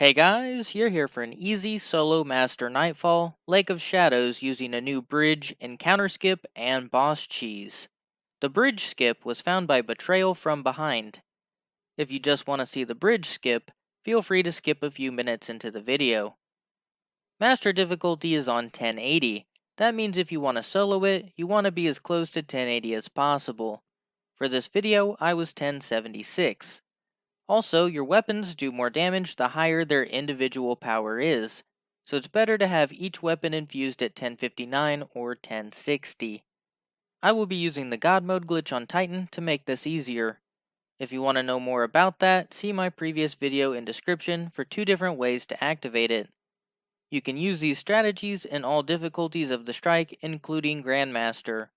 Hey guys, you're here for an easy solo master Nightfall, Lake of Shadows using a new bridge, encounter skip, and boss cheese. The bridge skip was found by Betrayal from Behind. If you just want to see the bridge skip, feel free to skip a few minutes into the video. Master difficulty is on 1080. That means if you want to solo it, you want to be as close to 1080 as possible. For this video, I was 1076. Also, your weapons do more damage the higher their individual power is, so it's better to have each weapon infused at 1059 or 1060. I will be using the God Mode glitch on Titan to make this easier. If you want to know more about that, see my previous video in description for 2 different ways to activate it. You can use these strategies in all difficulties of the strike, including Grandmaster.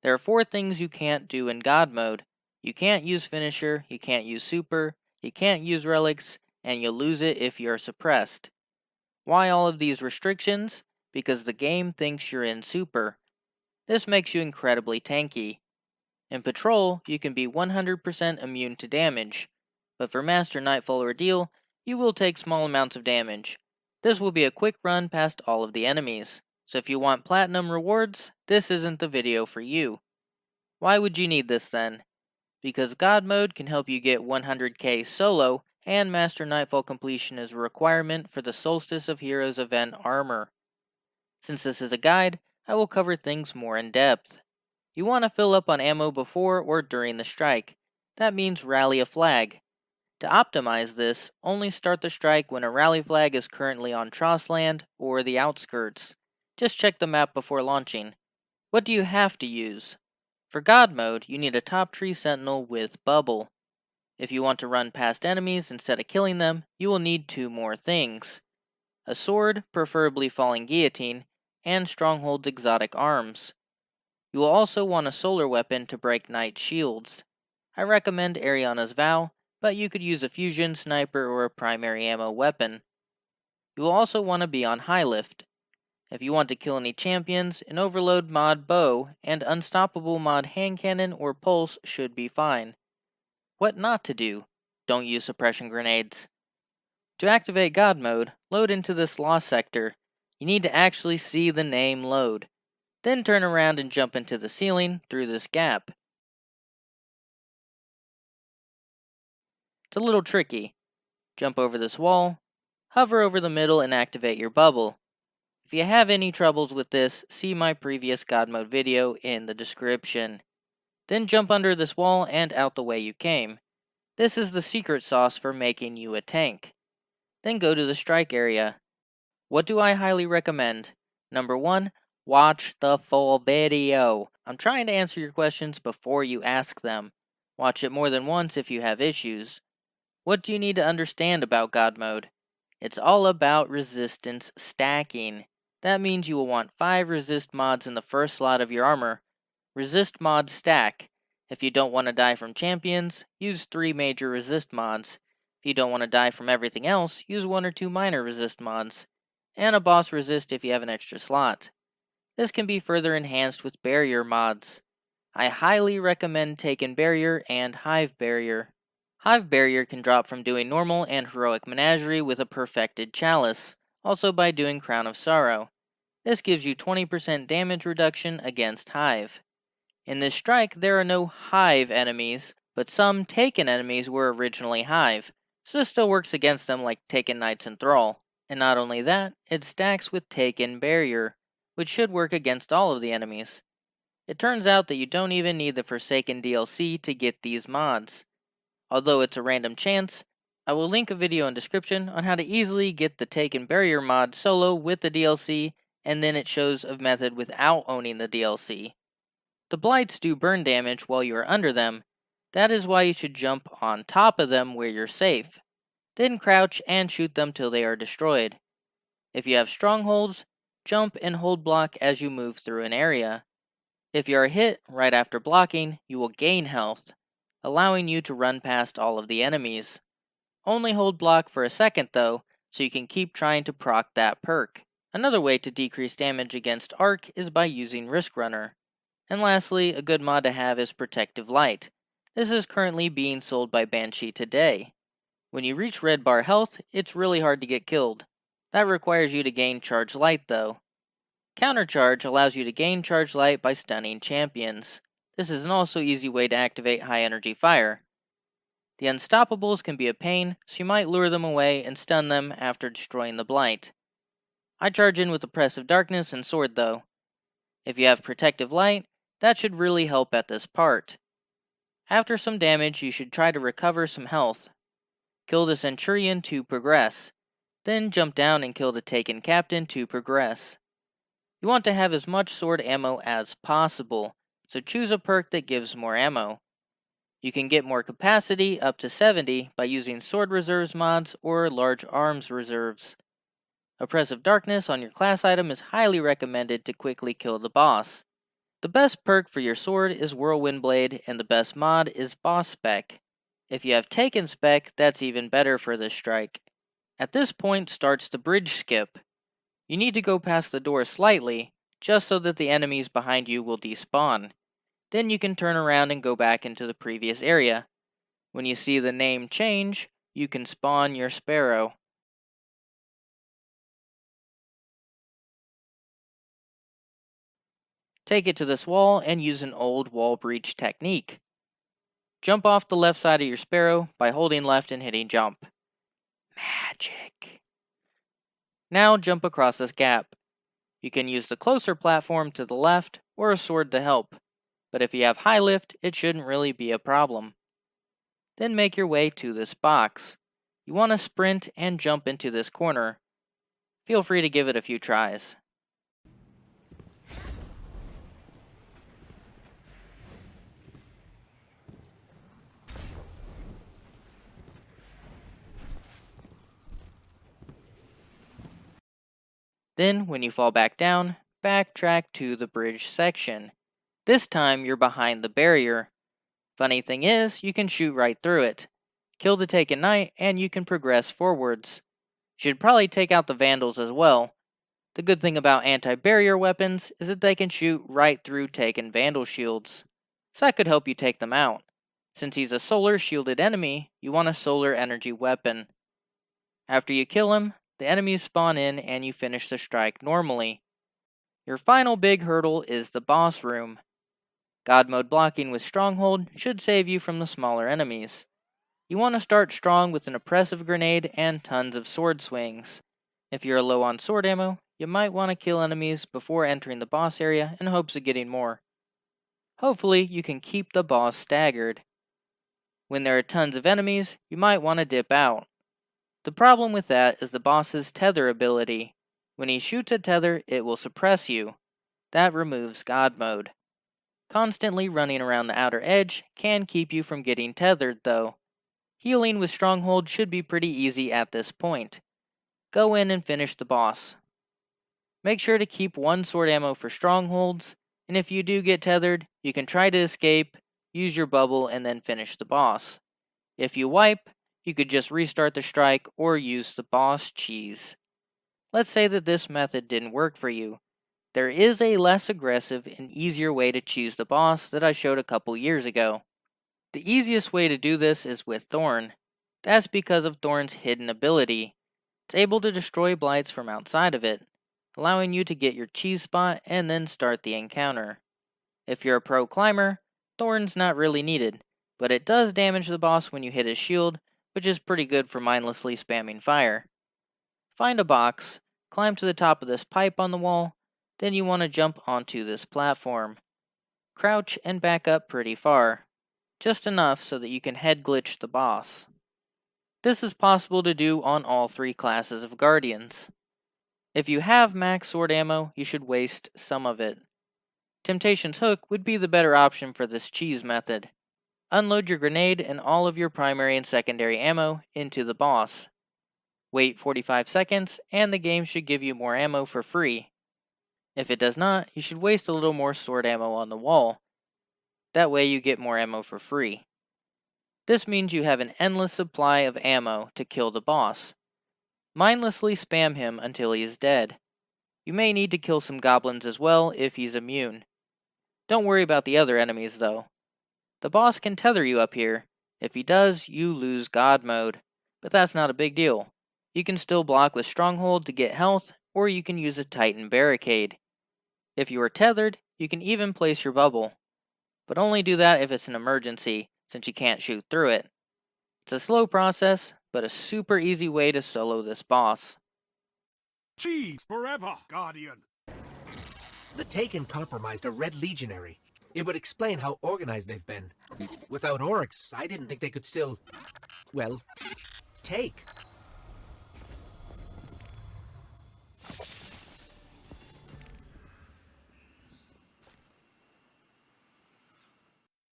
There are 4 things you can't do in God Mode. You can't use Finisher, you can't use Super, you can't use Relics, and you'll lose it if you're suppressed. Why all of these restrictions? Because the game thinks you're in Super. This makes you incredibly tanky. In Patrol, you can be 100% immune to damage, but for Master Nightfall Ordeal, you will take small amounts of damage. This will be a quick run past all of the enemies, so if you want Platinum rewards, this isn't the video for you. Why would you need this then? Because God Mode can help you get 100k solo, and Master Nightfall completion is a requirement for the Solstice of Heroes event armor. Since this is a guide, I will cover things more in depth. You want to fill up on ammo before or during the strike. That means rally a flag. To optimize this, only start the strike when a rally flag is currently on Trossland or the outskirts. Just check the map before launching. What do you have to use? For God Mode, you need a top tree sentinel with bubble. If you want to run past enemies instead of killing them, you will need 2 more things. A sword, preferably falling guillotine, and Stronghold's exotic arms. You will also want a solar weapon to break knight shields. I recommend Ariana's Vow, but you could use a fusion, sniper, or a primary ammo weapon. You will also want to be on high lift. If you want to kill any champions, an overload mod bow and unstoppable mod hand cannon or pulse should be fine. What not to do? Don't use suppression grenades. To activate God Mode, load into this lost sector. You need to actually see the name load. Then turn around and jump into the ceiling through this gap. It's a little tricky. Jump over this wall, hover over the middle and activate your bubble. If you have any troubles with this, see my previous God Mode video in the description. Then jump under this wall and out the way you came. This is the secret sauce for making you a tank. Then go to the strike area. What do I highly recommend? Number 1, watch the full video. I'm trying to answer your questions before you ask them. Watch it more than once if you have issues. What do you need to understand about God Mode? It's all about resistance stacking. That means you will want 5 resist mods in the first slot of your armor. Resist mod stack. If you don't want to die from champions, use 3 major resist mods. If you don't want to die from everything else, use 1 or 2 minor resist mods. And a boss resist if you have an extra slot. This can be further enhanced with barrier mods. I highly recommend Taken Barrier and Hive Barrier. Hive Barrier can drop from doing normal and heroic menagerie with a perfected chalice, also by doing Crown of Sorrow. This gives you 20% damage reduction against Hive. In this strike, there are no Hive enemies, but some Taken enemies were originally Hive, so this still works against them like Taken Knights and Thrall. And not only that, it stacks with Taken Barrier, which should work against all of the enemies. It turns out that you don't even need the Forsaken DLC to get these mods. Although it's a random chance, I will link a video in description on how to easily get the Taken Barrier mod solo with the DLC, and then it shows a method without owning the DLC. The blights do burn damage while you are under them. That is why you should jump on top of them where you're safe. Then crouch and shoot them till they are destroyed. If you have strongholds, jump and hold block as you move through an area. If you are hit right after blocking, you will gain health, allowing you to run past all of the enemies. Only hold block for a second though, so you can keep trying to proc that perk. Another way to decrease damage against Arc is by using Risk Runner. And lastly, a good mod to have is Protective Light. This is currently being sold by Banshee today. When you reach red bar health, it's really hard to get killed. That requires you to gain charge light though. Countercharge allows you to gain charge light by stunning champions. This is an also easy way to activate high energy fire. The unstoppables can be a pain, so you might lure them away and stun them after destroying the blight. I charge in with Oppressive Darkness and Sword though. If you have Protective Light, that should really help at this part. After some damage, you should try to recover some health. Kill the Centurion to progress. Then jump down and kill the taken captain to progress. You want to have as much sword ammo as possible, so choose a perk that gives more ammo. You can get more capacity up to 70 by using sword reserves mods or large arms reserves. Oppressive Darkness on your class item is highly recommended to quickly kill the boss. The best perk for your sword is Whirlwind Blade, and the best mod is Boss Spec. If you have Taken Spec, that's even better for this strike. At this point starts the bridge skip. You need to go past the door slightly, just so that the enemies behind you will despawn. Then you can turn around and go back into the previous area. When you see the name change, you can spawn your sparrow. Take it to this wall and use an old wall breach technique. Jump off the left side of your sparrow by holding left and hitting jump. Magic. Now jump across this gap. You can use the closer platform to the left or a sword to help, but if you have high lift, it shouldn't really be a problem. Then make your way to this box. You want to sprint and jump into this corner. Feel free to give it a few tries. Then, when you fall back down, backtrack to the bridge section. This time, you're behind the barrier. Funny thing is, you can shoot right through it. Kill the taken knight, and you can progress forwards. You should probably take out the vandals as well. The good thing about anti-barrier weapons is that they can shoot right through taken vandal shields. So that could help you take them out. Since he's a solar shielded enemy, you want a solar energy weapon. After you kill him, the enemies spawn in and you finish the strike normally. Your final big hurdle is the boss room. God mode blocking with Stronghold should save you from the smaller enemies. You want to start strong with an oppressive grenade and tons of sword swings. If you're low on sword ammo, you might want to kill enemies before entering the boss area in hopes of getting more. Hopefully, you can keep the boss staggered. When there are tons of enemies, you might want to dip out. The problem with that is the boss's tether ability. When he shoots a tether, it will suppress you. That removes God mode. Constantly running around the outer edge can keep you from getting tethered though. Healing with Stronghold should be pretty easy at this point. Go in and finish the boss. Make sure to keep one sword ammo for Strongholds, and if you do get tethered, you can try to escape, use your bubble, and then finish the boss. If you wipe, you could just restart the strike or use the boss cheese. Let's say that this method didn't work for you. There is a less aggressive and easier way to choose the boss that I showed a couple years ago. The easiest way to do this is with Thorn. That's because of Thorn's hidden ability. It's able to destroy blights from outside of it, allowing you to get your cheese spot and then start the encounter. If you're a pro climber, Thorn's not really needed, but it does damage the boss when you hit his shield, which is pretty good for mindlessly spamming fire. Find a box, climb to the top of this pipe on the wall, then you want to jump onto this platform. Crouch and back up pretty far, just enough so that you can head glitch the boss. This is possible to do on all three classes of Guardians. If you have max sword ammo, you should waste some of it. Temptation's Hook would be the better option for this cheese method. Unload your grenade and all of your primary and secondary ammo into the boss. Wait 45 seconds, and the game should give you more ammo for free. If it does not, you should waste a little more sword ammo on the wall. That way you get more ammo for free. This means you have an endless supply of ammo to kill the boss. Mindlessly spam him until he is dead. You may need to kill some goblins as well if he's immune. Don't worry about the other enemies though. The boss can tether you up here. If he does, you lose God mode. but that's not a big deal. You can still block with Stronghold to get health, or you can use a Titan Barricade. If you are tethered, you can even place your bubble, but only do that if it's an emergency, since you can't shoot through it. It's a slow process, but a super easy way to solo this boss. Cheese forever, Guardian! The Taken compromised a Red Legionary. It would explain how organized they've been. Without Oryx, I didn't think they could still, well, take.